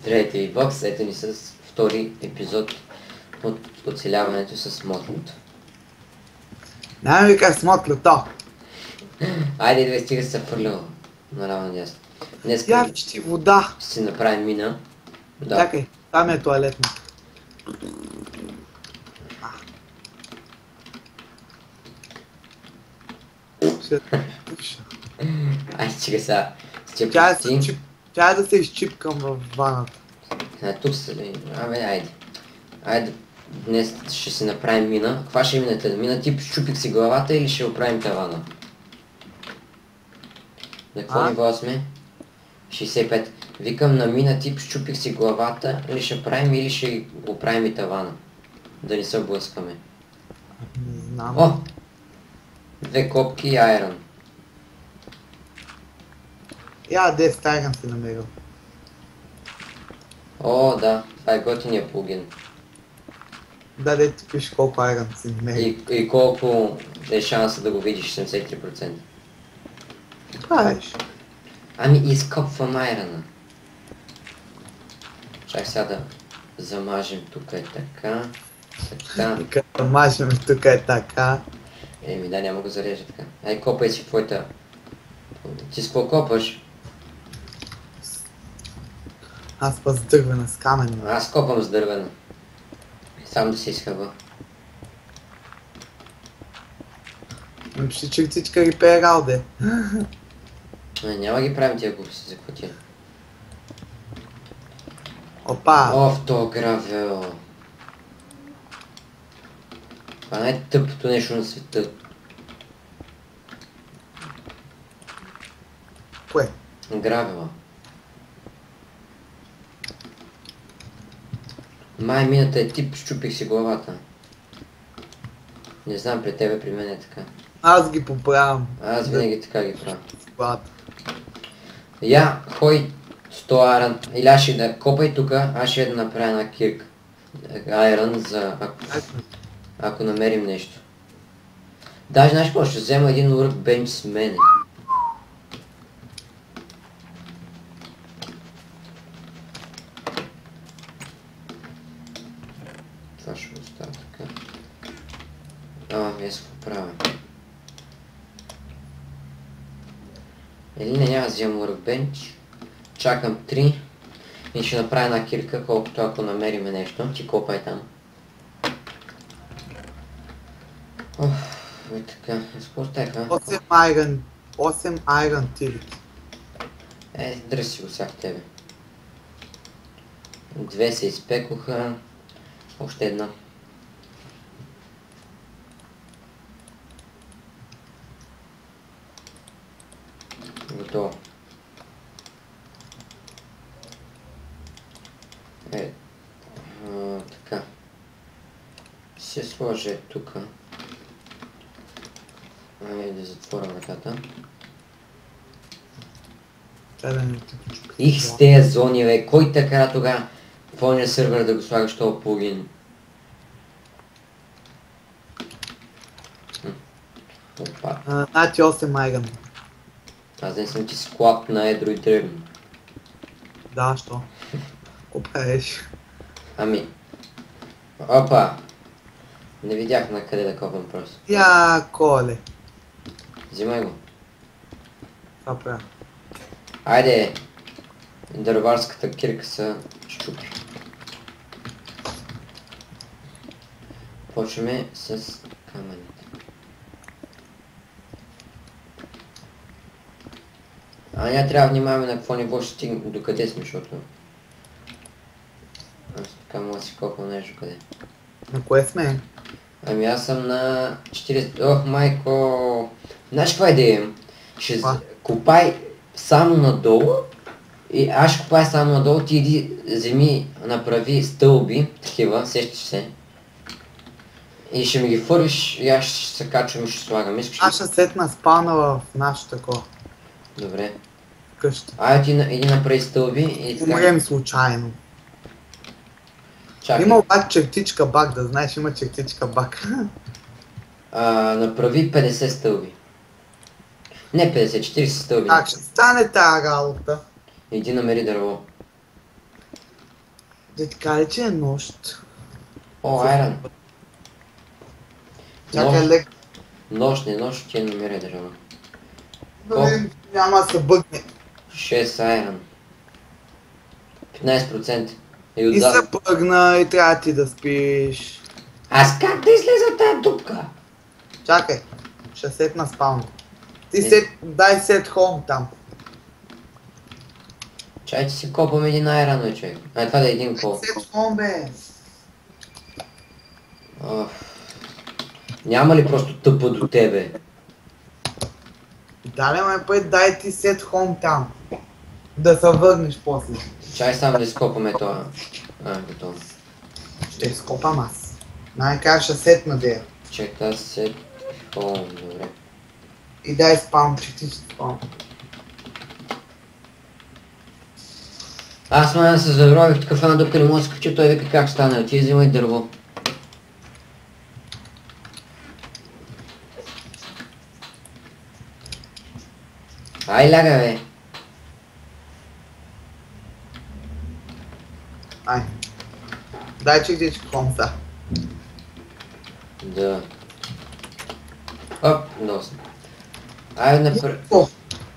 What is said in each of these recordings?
Здравейте ви, бокс, ето ни с втори епизод от оцеляването с мотлото. Няма ми как с мотлото. Айде, две стига се фърляло наравно надясно. Днес Я ти вода. ще си направим мина. Да. Чакай, там е туалетна. Ще пуша. Айде, стига сега. Тя да се изчипкам в ваната. Тук са ли? Айде. Айде, днес ще си направим мина. Каква ще е мината? Мина тип щупих си главата или ще оправим тавана? На какво ниво сме? 65. Викам на мина тип щупих си главата, или ще правим, или ще оправим и тавана. Да не се блъскаме. Не знам. О! 2 копки и айрон. Я 10 айрон си намерил. О, да. Това е готиния плагин. Да, де ти пише колко айрон си намерил. И колко е шанса да го видиш? 73%. Правиш. Ами изкопвам айрона. Чак сега да замажем тук е така. Така. И като мажем тук е така. Еми да, няма го зарежа така. Ай, копай си твоята... Ти с какво копаш? Аз път с дървена, с камен. Аз копам с дървена. Сам да се изхъба. Ще чертичка реперал, де. Няма ги правим тия глупости за котия. Опа! О, в то гравел. Това е най-тъпото нещо на света. Кое? Гравела. Май мината е тип, щупих си главата. Не знам, при тебе, при мен е така. Аз ги поправям. Аз винаги така ги правя. Главата. Я, хой 100 айрон. Или аз ще да копай тука, аз ще да направя една кирка. Айрон за... Ако намерим нещо. Даже знаеш какво, ще взема един workbench с мене. Това ще остава така. Аз какво правя? Или не, няма да вземам workbench. Чакам 3 и ще направя една кирка, колкото ако намериме нещо. Ти копай там. Ой, така, с какво стеха? 8 айрон тилит. Дръж си го сега в тебе. 2 се изпекоха. Още една. Готово. Така. Ще сложа тук. Да затворя вратата. Их с тези зони, бе. Кой така тогава в ония сървър да го слагаш този плагин? Опа. Значи 8 айрон. Аз не съм ти склад на едро и древно. Да, що? Опаеш. Ами. Опа. Не видях на къде да копам просто. Я, коле. Взимай го. Това правя. Айде. Дърварската кирка са щупи. Почваме с камъните. Ние трябва да внимаваме на какво ниво ще стигнем, докъде сме, защото... Аз така мога да си копам нещо къде. На кое сме? Ами аз съм на 40... Ох, майко! Знаеш каква идея? Ще копай само надолу и аз ще копай само надолу, ти иди, вземи, направи стълби, такива, сещаш се. И ще ми ги фърлиш и аз ще се качвам и ще слагам. Аз ще сетна спална в нашето такова. Добре. Къща. Айде ти иди направи стълби и така. Умрем случайно. Чакай. Има обаче чертичка баг, да знаеш, има чертичка баг. Направи 50 стълби. Не 50, 40 стълби. Как ще стане тази работа? Иди намери дърво. Да ти кажа, че е нощ. О, айрон. Чакай Нощ, лек. нощ, не нощ, ще намеря дърво. Дали няма да се бъгне. 6 айрон. 15%. И И отзад. се бъгна и трябва ти да спиш. Аз как да излеза от тази дупка? Чакай. Ще сетна спалня. Ти Не. дай сет хом там. Чай, че си копам един айрон, бе, човек. А, това да е един кол. Сет хом, бе. Оф. Няма ли просто тъпа до тебе? Дале ме път дай ти сет хом там. Да се върнеш после. Чай само да изкопаме това. А, готово. Ще изкопам аз. Най-края ще сетна дея. Чекай се. О, добре. И дай спам, че ти ще спам. Аз май се зарових такъв една дупка, не мога да скача, той вика как стане, отиди взимай дърво. Ай, ляга, бе. Ай. Дай чистичка хом са. Да. Оп, носно. Ай, напред. О,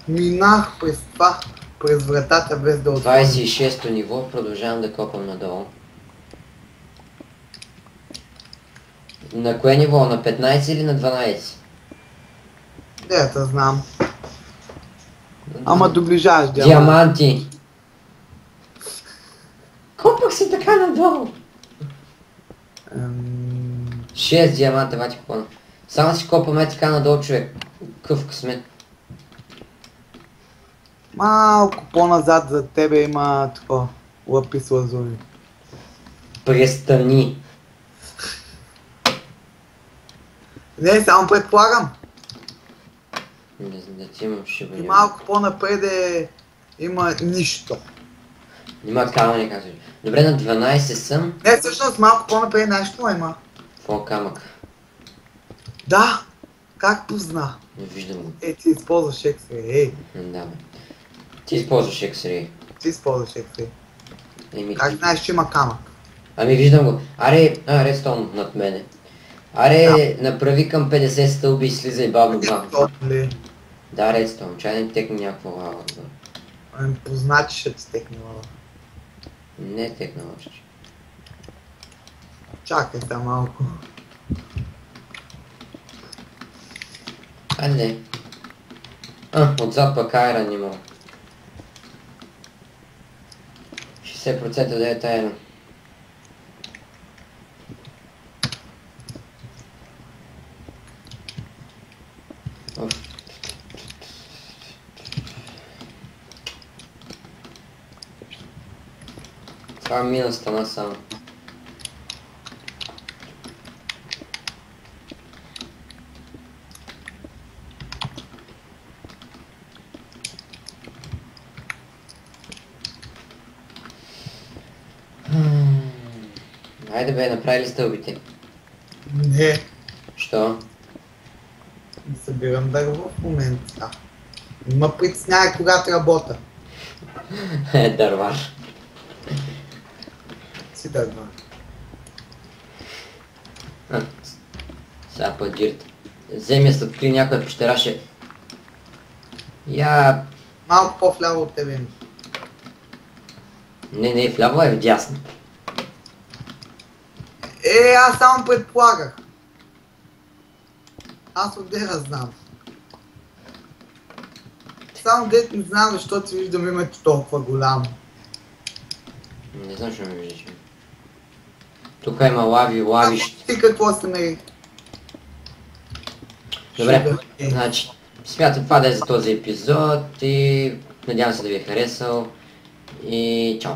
минах през това, през вратата без да отворя. 26-то ниво, продължавам да копам надолу. На кое ниво? На 15 или на 12? Да знам. Ама доближаваш диамант. Диаманти! Копах се така надолу! 6 диаманта, бати купона. Само си копаме така надолу, човек. Къв късмет. Малко по-назад за тебе има такова лапис лазури. Престани. Не, само предполагам. Не знам, да ти имам шиба. И малко по-напред има нищо. Нима камъни, казваш. Добре, на 12 съм. Не, всъщност малко по-напред нещо има. Какво камък? Да! Как позна? Не виждам го. Ти използваш X-Ray. Да, бе. Ти използваш X-Ray. Ти използваш X-Ray. Еми, Как знаеш, че има камък? ами виждам го. Аре, редстоун над мене. Аре, направи към 50 стълби и слизай бавно бавно. Ли? Да, редстоун, чай не текне някаква лава. Ами позна, че ще ти текне лава. Не е текнала още. Чакай сега малко. Айде. Отзад пък айрон има. 60% да е айрон. Това мина стана само. Айде бе, направи ли стълбите? Не. Що? Събирам дърво в момента. Ма притеснява когато работя. Дървар. Си дърва. Сега път дирт. Вземи се откри някоя пещера ще... Я... Малко по-вляво от тебе. Не, вляво е вдясно. Аз само предполагах. Аз отде да знам. Само дет не знам защо ти виждам името толкова голямо. Не знам, що ме виждаш. Тук има лавищ. Ти какво се намери? Добре, значи, смятам това да е за този епизод и надявам се да ви е харесал и чао.